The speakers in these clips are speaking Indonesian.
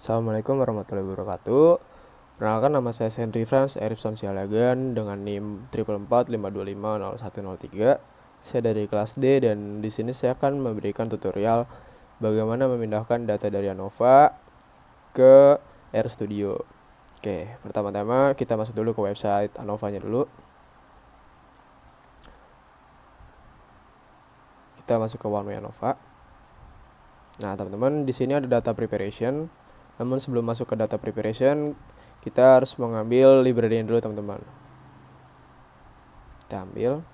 Assalamualaikum warahmatullahi wabarakatuh. Perkenalkan, nama saya Henry Franz Erikson Sialagan dengan NIM 444550103. Saya dari kelas D dan di sini saya akan memberikan tutorial bagaimana memindahkan data dari ANOVA ke RStudio. Oke, pertama-tama kita masuk dulu ke website ANOVA-nya dulu. Kita masuk ke One Way ANOVA. Nah, teman-teman, di sini ada data preparation. Namun sebelum masuk ke data preparation, kita harus mengambil library dulu, teman-teman. Kita ambil,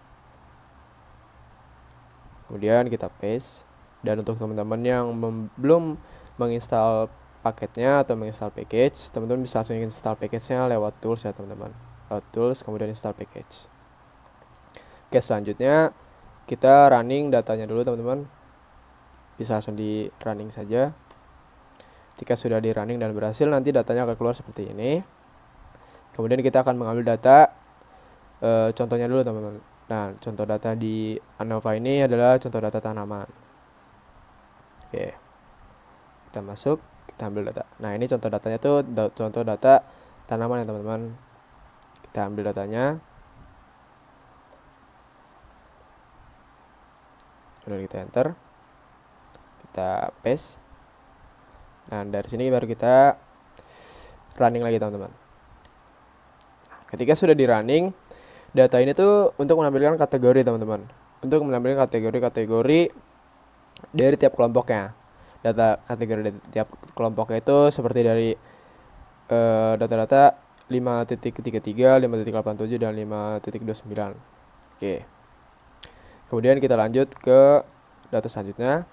kemudian kita paste. Dan untuk teman-teman yang belum menginstal paketnya atau menginstal package, teman-teman bisa langsung install package-nya lewat tools ya, teman-teman. Lewat tools, kemudian install package. Oke, selanjutnya kita running datanya dulu, teman-teman. Bisa langsung di running saja. Ketika sudah di running dan berhasil, nanti datanya akan keluar seperti ini. Kemudian kita akan mengambil data, contohnya dulu, teman-teman. Nah, contoh data di ANOVA ini adalah contoh data tanaman. Oke, kita masuk, kita ambil data. Nah, ini contoh datanya tuh contoh data tanaman ya, teman-teman. Kita ambil datanya, kemudian kita enter, kita paste. Nah, dari sini baru kita running lagi, teman-teman. Ketika sudah di running, data ini tuh untuk menampilkan kategori, teman-teman. Untuk menampilkan kategori-kategori dari tiap kelompoknya. Data kategori dari tiap kelompoknya itu seperti dari data-data 5.33, 5.87, dan 5.29. Oke. Kemudian kita lanjut ke data selanjutnya.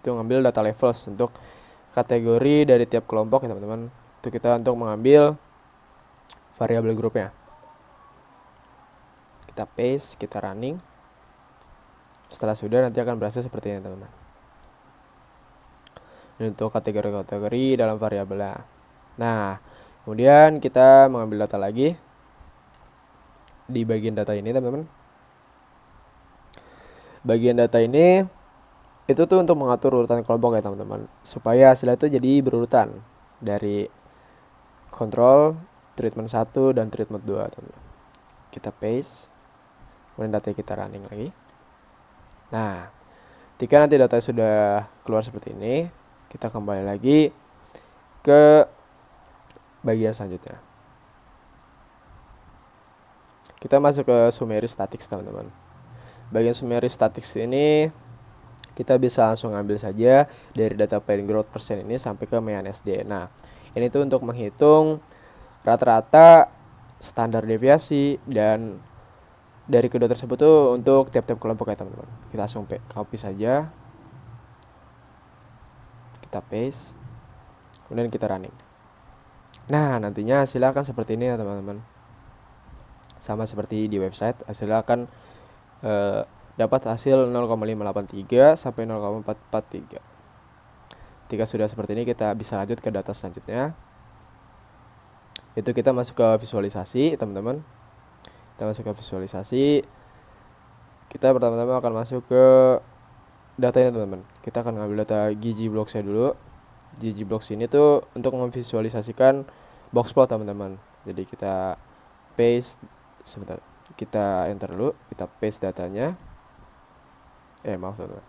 Itu mengambil data levels untuk kategori dari tiap kelompok ya, teman-teman. Itu kita untuk mengambil variabel grupnya. Kita paste, kita running. Setelah sudah, nanti akan berhasil seperti ini, teman-teman. Dan untuk kategori-kategori dalam variabelnya. Nah, kemudian kita mengambil data lagi di bagian data ini, teman-teman. Bagian data ini itu tuh untuk mengatur urutan kelompok ya, teman-teman, supaya hasilnya itu jadi berurutan dari kontrol, treatment 1 dan treatment 2, teman-teman. Kita paste, kemudian data kita running lagi. Nah, ketika nanti data sudah keluar seperti ini, kita kembali lagi ke bagian selanjutnya. Kita masuk ke summary statistics, teman-teman. Bagian summary statistics ini kita bisa langsung ambil saja dari data plant growth percent ini sampai ke mean SD. Nah, ini tuh untuk menghitung rata-rata, standar deviasi, dan dari kedua tersebut tuh untuk tiap-tiap kelompok ya, teman-teman. Kita langsung copy saja, kita paste, kemudian kita running. Nah, nantinya hasilnya akan seperti ini ya, teman-teman. Sama seperti di website, hasilnya akan dapat hasil 0,583 sampai 0,443. Ketika sudah seperti ini, kita bisa lanjut ke data selanjutnya. Itu kita masuk ke visualisasi, teman-teman. Kita masuk ke visualisasi. Kita pertama-tama akan masuk ke datanya, teman-teman. Kita akan ngambil data ggblocks-nya dulu. Ggblocks ini tuh untuk memvisualisasikan box plot, teman-teman. Jadi kita paste, sebentar, kita enter dulu, kita paste datanya. Maaf, teman-teman.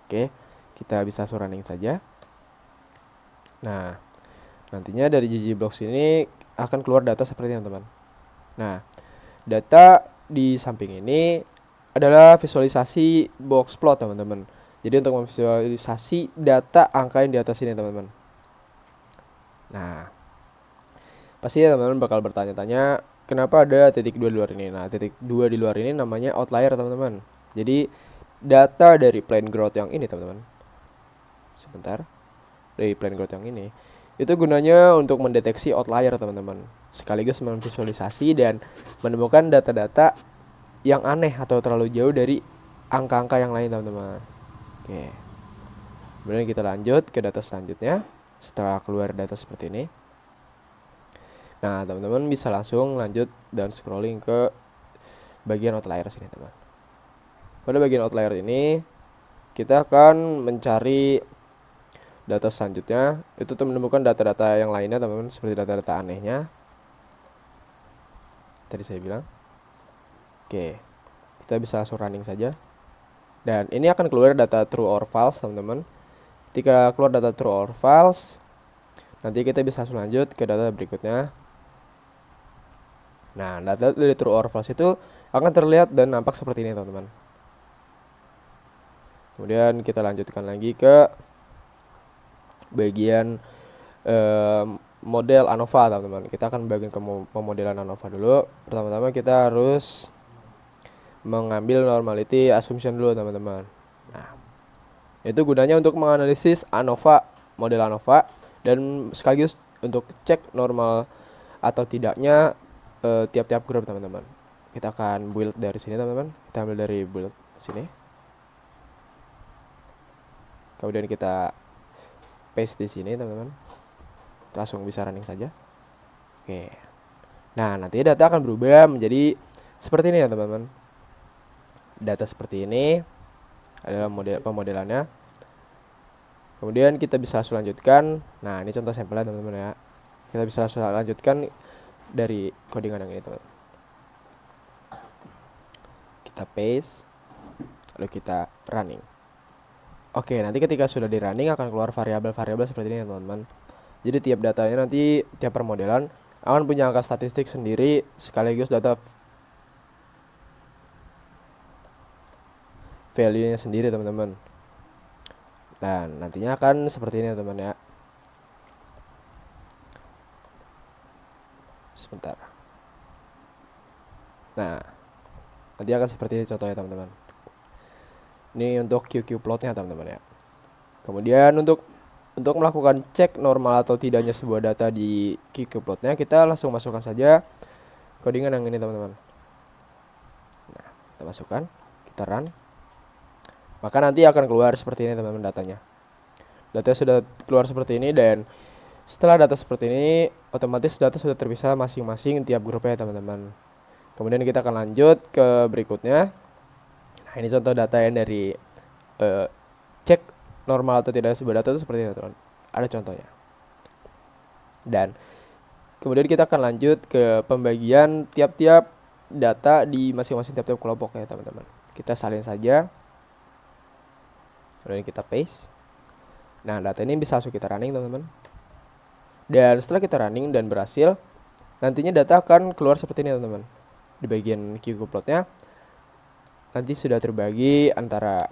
Oke, kita bisa running saja. Nah, nantinya dari ggblocks ini akan keluar data seperti ini, teman-teman. Nah, data di samping ini adalah visualisasi box plot, teman-teman. Jadi untuk memvisualisasi data angka yang di atas ini, teman-teman. Nah, pasti teman-teman bakal bertanya-tanya, kenapa ada titik 2 di luar ini? Nah, titik 2 di luar ini namanya outlier, teman-teman. Jadi data dari plant growth yang ini, teman-teman. Sebentar. Dari plant growth yang ini, itu gunanya untuk mendeteksi outlier, teman-teman. Sekaligus memvisualisasi dan menemukan data-data yang aneh atau terlalu jauh dari angka-angka yang lain, teman-teman. Oke. Kemudian kita lanjut ke data selanjutnya. Setelah keluar data seperti ini, nah, teman-teman bisa langsung lanjut dan scrolling ke bagian outlier sini, teman. Pada bagian outlier ini, kita akan mencari data selanjutnya itu tuh menemukan data-data yang lainnya teman-teman, seperti data-data anehnya tadi saya bilang. Oke, kita bisa langsung running saja. Dan ini akan keluar data true or false teman-teman. Ketika keluar data true or false, nanti kita bisa langsung lanjut ke data berikutnya. Nah, data dari true or false itu akan terlihat dan nampak seperti ini teman-teman. Kemudian kita lanjutkan lagi ke bagian model ANOVA teman-teman. Kita akan bagian ke pemodelan ANOVA dulu. Pertama-tama kita harus mengambil normality assumption dulu teman-teman. Nah, itu gunanya untuk menganalisis ANOVA, model ANOVA, dan sekaligus untuk cek normal atau tidaknya tiap-tiap grup teman-teman. Kita akan build dari sini teman-teman. Kita ambil dari build sini. Kemudian kita paste di sini teman-teman. Langsung bisa running saja. Oke. Nah, nanti data akan berubah menjadi seperti ini ya teman-teman. Data seperti ini adalah model pemodelannya. Kemudian kita bisa langsung lanjutkan. Nah, ini contoh sampelnya teman-teman ya. Kita bisa langsung lanjutkan dari codingan yang ini teman-teman. Kita paste, lalu kita running. Oke, nanti ketika sudah di running akan keluar variabel-variabel seperti ini ya teman-teman. Jadi tiap datanya nanti, tiap permodelan akan punya angka statistik sendiri sekaligus data value-nya sendiri teman-teman. Dan nantinya akan seperti ini teman-teman ya. Sebentar. Nah, nanti akan seperti ini contohnya teman-teman. Ini untuk QQ plotnya teman-teman ya. Kemudian untuk melakukan cek normal atau tidaknya sebuah data di QQ plotnya, kita langsung masukkan saja codingan yang ini teman-teman. Nah, kita masukkan, kita run. Maka nanti akan keluar seperti ini teman-teman datanya. Datanya sudah keluar seperti ini, dan setelah data seperti ini, otomatis data sudah terpisah masing-masing tiap grupnya teman-teman. Kemudian kita akan lanjut ke berikutnya. Nah, ini contoh data yang dari cek normal atau tidak sebuah data itu seperti ini teman-teman. Ada contohnya. Dan kemudian kita akan lanjut ke pembagian tiap-tiap data di masing-masing tiap-tiap kelompoknya teman-teman. Kita salin saja. Kemudian kita paste. Nah, data ini bisa langsung kita running teman-teman. Dan setelah kita running dan berhasil, nantinya data akan keluar seperti ini teman-teman. Di bagian QQ plotnya nanti sudah terbagi antara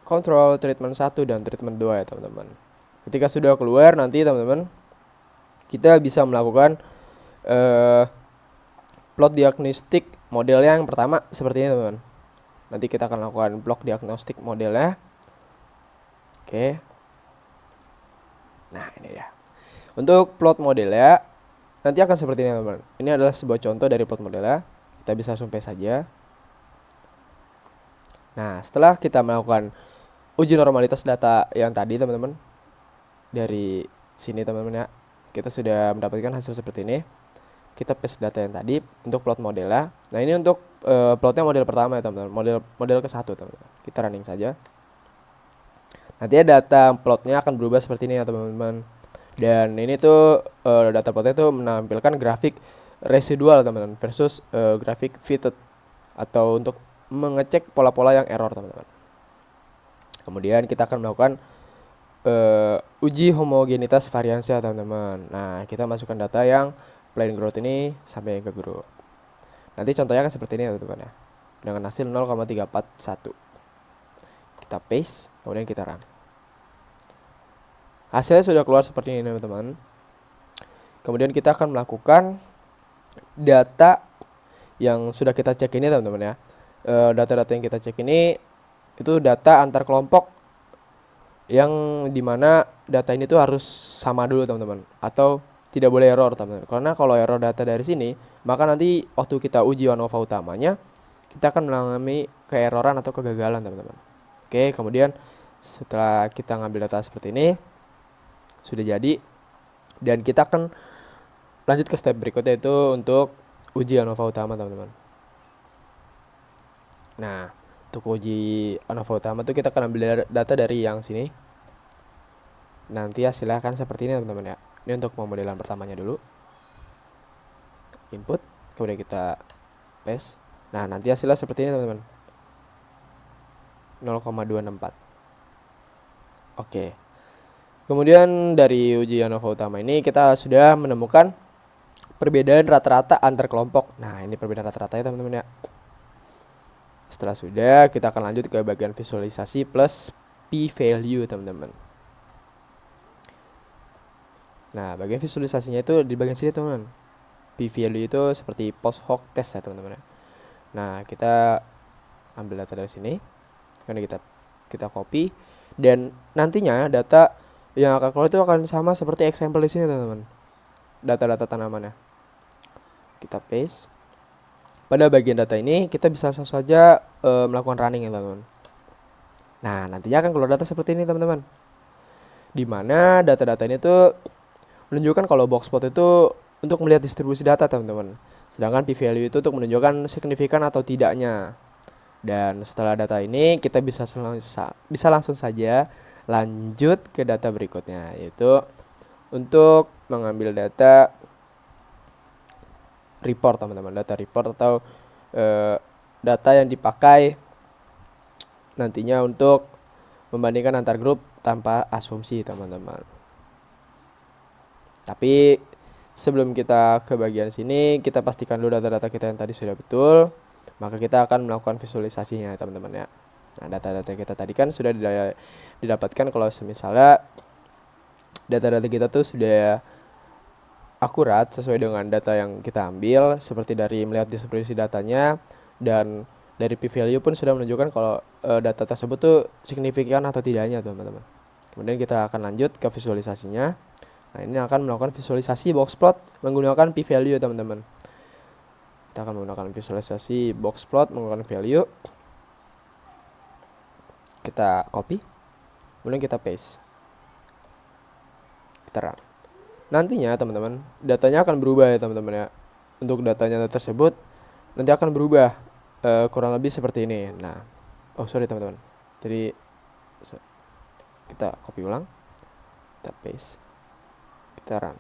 control, treatment 1 dan treatment 2 ya teman-teman. Ketika sudah keluar nanti teman-teman, kita bisa melakukan plot diagnostik model yang pertama seperti ini teman-teman. Nanti kita akan lakukan blok diagnostik modelnya. Oke. Nah, ini ya. Untuk plot modelnya nanti akan seperti ini teman-teman. Ini adalah sebuah contoh dari plot modelnya. Kita bisa langsung paste saja. Nah, setelah kita melakukan uji normalitas data yang tadi teman-teman, dari sini teman-teman ya, kita sudah mendapatkan hasil seperti ini. Kita paste data yang tadi untuk plot modelnya. Nah, ini untuk plotnya model pertama ya teman-teman, model ke-1 teman-teman. Kita running saja. Nanti data plotnya akan berubah seperti ini ya teman-teman. Dan ini tuh data plotnya tuh menampilkan grafik residual teman-teman versus grafik fitted, atau untuk mengecek pola-pola yang error teman-teman. Kemudian kita akan melakukan uji homogenitas variansi teman-teman. Nah, kita masukkan data yang plain growth ini sampai ke grup. Nanti contohnya kan seperti ini ya teman-teman ya, dengan hasil 0,341. Kita paste, kemudian kita run. Hasilnya sudah keluar seperti ini teman-teman. Kemudian kita akan melakukan data yang sudah kita cek ini teman-teman ya. Data-data yang kita cek ini itu data antar kelompok, yang dimana data ini tuh harus sama dulu teman-teman, atau tidak boleh error teman-teman. Karena kalau error data dari sini, maka nanti waktu kita uji ANOVA utamanya, kita akan mengalami keeroran atau kegagalan teman-teman. Oke, kemudian setelah kita ngambil data seperti ini, sudah jadi, dan kita akan lanjut ke step berikutnya, itu untuk uji ANOVA utama teman-teman. Nah, untuk uji ANOVA utama itu kita akan ambil data dari yang sini. nanti hasilnya akan seperti ini teman-teman ya. Ini untuk pemodelan pertamanya dulu. Input, kemudian kita paste. Nah, nanti hasilnya seperti ini teman-teman. 0,264. Oke. Kemudian dari uji ANOVA utama ini kita sudah menemukan perbedaan rata-rata antar kelompok. Nah, ini perbedaan rata-rata ya teman-teman ya. Setelah sudah, kita akan lanjut ke bagian visualisasi plus p-value teman-teman. Nah, bagian visualisasinya itu di bagian sini teman-teman. P-value itu seperti post hoc test ya teman-teman. Nah, kita ambil data dari sini. Kemudian kita copy, dan nantinya data yang akan keluar itu akan sama seperti example di sini teman-teman. Data-data tanamannya. Kita paste. Pada bagian data ini kita bisa langsung saja melakukan running ya teman-teman. Nah, nantinya akan keluar data seperti ini teman-teman. Dimana data-data ini tuh menunjukkan kalau boxplot itu untuk melihat distribusi data teman-teman. Sedangkan p-value itu untuk menunjukkan signifikan atau tidaknya. Dan setelah data ini kita bisa langsung saja lanjut ke data berikutnya, yaitu untuk mengambil data report teman-teman. Data report atau data yang dipakai nantinya untuk membandingkan antar grup tanpa asumsi teman-teman. Tapi sebelum kita ke bagian sini, kita pastikan dulu data-data kita yang tadi sudah betul. Maka kita akan melakukan visualisasinya teman-teman ya. Nah, data-data kita tadi kan sudah didapatkan kalau misalnya data-data kita tuh sudah akurat sesuai dengan data yang kita ambil, seperti dari melihat distribusi datanya, dan dari p-value pun sudah menunjukkan kalau data tersebut tuh signifikan atau tidaknya teman-teman. Kemudian kita akan lanjut ke visualisasinya. Nah, ini akan melakukan visualisasi boxplot menggunakan p-value teman-teman. Kita akan menggunakan visualisasi boxplot menggunakan value. Kita copy, kemudian kita paste. Kita run. Nantinya teman-teman, datanya akan berubah ya teman-teman ya. Untuk datanya tersebut nanti akan berubah kurang lebih seperti ini. Nah, sorry teman-teman. Jadi kita copy ulang, kita paste, kita run.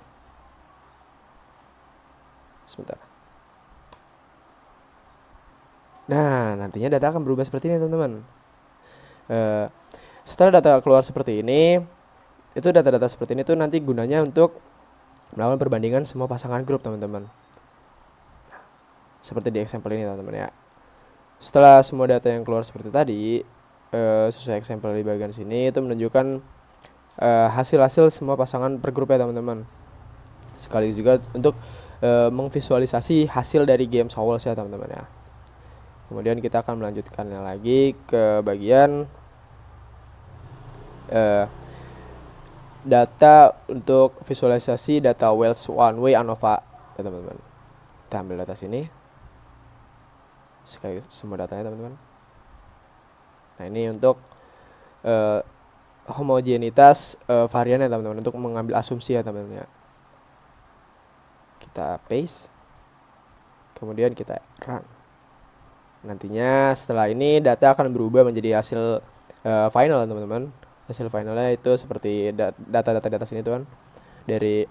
Sebentar. Nah, nantinya data akan berubah seperti ini teman-teman. Setelah data keluar seperti ini, itu data-data seperti ini tuh nanti gunanya untuk melakukan perbandingan semua pasangan grup teman-teman. Nah, seperti di example ini teman-teman ya. Setelah semua data yang keluar seperti tadi, sesuai example di bagian sini, itu menunjukkan hasil-hasil semua pasangan per grup ya teman-teman. Sekali juga untuk memvisualisasi hasil dari game Sowls ya teman-teman ya. Kemudian kita akan melanjutkannya lagi ke bagian data untuk visualisasi data Wells One Way ANOVA ya teman-teman. Kita ambil data sini, sekali semua datanya teman-teman. Nah, ini untuk homogenitas varian ya teman-teman, untuk mengambil asumsi ya teman-teman ya. Kita paste, kemudian kita run. Nantinya setelah ini data akan berubah menjadi hasil final teman-teman. Hasil finalnya itu seperti data-data sini tuh kan. Dari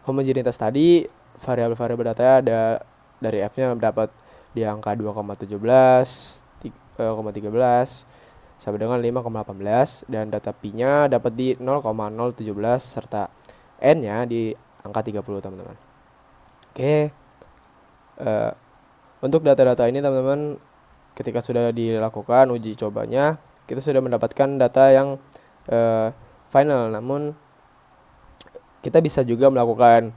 homogenitas tadi, variabel-variabel data ada dari F-nya dapat di angka 2,17, 0,13 sampai dengan 5,18, dan data P-nya dapat di 0,017 serta N-nya di angka 30 teman-teman. Oke. Untuk data-data ini teman-teman, ketika sudah dilakukan uji cobanya, kita sudah mendapatkan data yang final. Namun kita bisa juga melakukan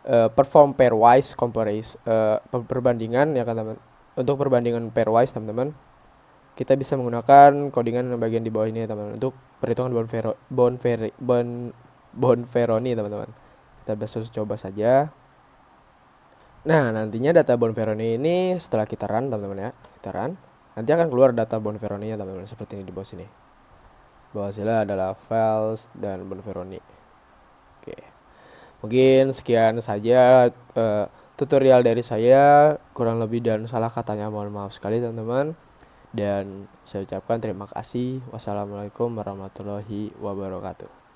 perform pairwise comparison, perbandingan ya kan teman. Untuk perbandingan pairwise teman-teman, kita bisa menggunakan codingan yang bagian di bawah ini ya teman-teman, untuk perhitungan Bonferroni teman-teman. Kita bisa coba saja. Nah, nantinya data Bonferroni ini setelah kita run teman-teman ya, kita run, nanti akan keluar data Bonferroni-nya teman-teman, seperti ini di bawah sini. Bawah hasilnya adalah files dan Bonferroni. Oke. Mungkin sekian saja tutorial dari saya, kurang lebih dan salah katanya mohon maaf sekali teman-teman. Dan saya ucapkan terima kasih. Wassalamualaikum warahmatullahi wabarakatuh.